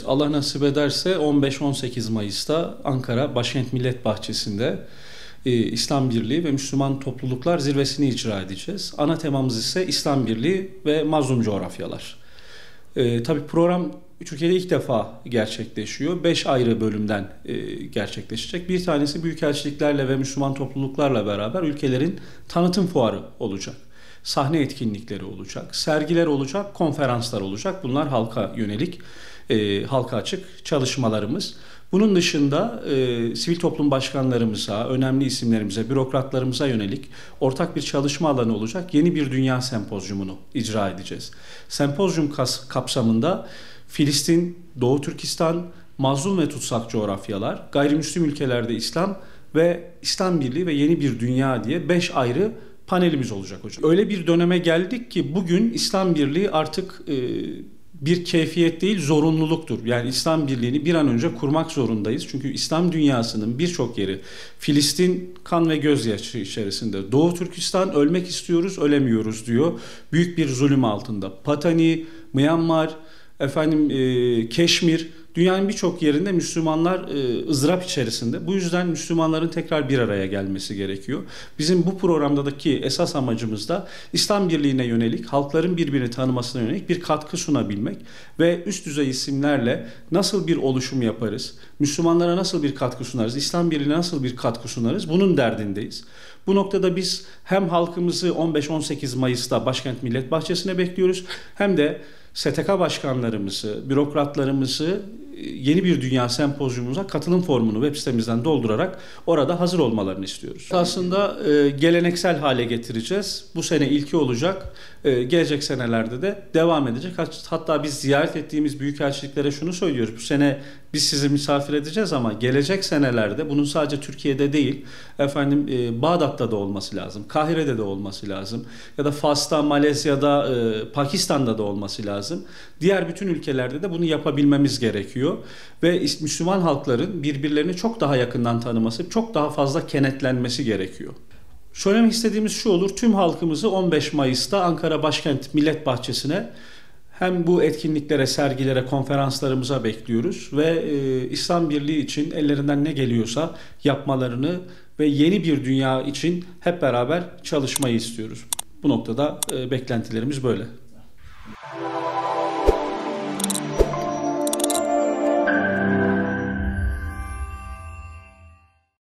Evet, Allah nasip ederse 15-18 Mayıs'ta Ankara Başkent Millet Bahçesi'nde İslam Birliği ve Müslüman Topluluklar Zirvesini icra edeceğiz. Ana temamız ise İslam Birliği ve mazlum coğrafyalar. Tabii program Türkiye'de ilk defa gerçekleşiyor. 5 ayrı bölümden gerçekleşecek. Bir tanesi büyükelçiliklerle ve Müslüman topluluklarla beraber ülkelerin tanıtım fuarı olacak. Sahne etkinlikleri olacak, sergiler olacak, konferanslar olacak. Bunlar halka yönelik, halka açık çalışmalarımız. Bunun dışında sivil toplum başkanlarımıza, önemli isimlerimize, bürokratlarımıza yönelik ortak bir çalışma alanı olacak. Yeni bir dünya sempozyumunu icra edeceğiz. Sempozyum kapsamında Filistin, Doğu Türkistan, mazlum ve tutsak coğrafyalar, gayrimüslim ülkelerde İslam ve İslam Birliği ve yeni bir dünya diye 5 ayrı panelimiz olacak hocam. Öyle bir döneme geldik ki bugün İslam Birliği artık bir keyfiyet değil, zorunluluktur. Yani İslam Birliği'ni bir an önce kurmak zorundayız. Çünkü İslam dünyasının birçok yeri, Filistin kan ve gözyaşı içerisinde. Doğu Türkistan ölmek istiyoruz, ölemiyoruz diyor. Büyük bir zulüm altında. Patani, Myanmar, Keşmir, dünyanın birçok yerinde Müslümanlar ızdırap içerisinde. Bu yüzden Müslümanların tekrar bir araya gelmesi gerekiyor. Bizim bu programdaki esas amacımız da İslam Birliği'ne yönelik, halkların birbirini tanımasına yönelik bir katkı sunabilmek ve üst düzey isimlerle nasıl bir oluşum yaparız, Müslümanlara nasıl bir katkı sunarız, İslam Birliği'ne nasıl bir katkı sunarız, bunun derdindeyiz. Bu noktada biz hem halkımızı 15-18 Mayıs'ta Başkent Millet Bahçesi'ne bekliyoruz, hem de STK başkanlarımızı, bürokratlarımızı yeni bir dünya sempozyumumuza katılım formunu web sitemizden doldurarak orada hazır olmalarını istiyoruz. Aslında geleneksel hale getireceğiz. Bu sene ilki olacak. Gelecek senelerde de devam edecek. Hatta biz ziyaret ettiğimiz büyükelçiliklere şunu söylüyoruz. Bu sene biz sizi misafir edeceğiz ama gelecek senelerde bunun sadece Türkiye'de değil, Bağdat'ta da olması lazım, Kahire'de de olması lazım ya da Fas'ta, Malezya'da, Pakistan'da da olması lazım. Diğer bütün ülkelerde de bunu yapabilmemiz gerekiyor ve Müslüman halkların birbirlerini çok daha yakından tanıması, çok daha fazla kenetlenmesi gerekiyor. Söylemek istediğimiz şu olur: tüm halkımızı 15 Mayıs'ta Ankara Başkent Millet Bahçesi'ne hem bu etkinliklere, sergilere, konferanslarımıza bekliyoruz ve İslam Birliği için ellerinden ne geliyorsa yapmalarını ve yeni bir dünya için hep beraber çalışmayı istiyoruz. Bu noktada beklentilerimiz böyle.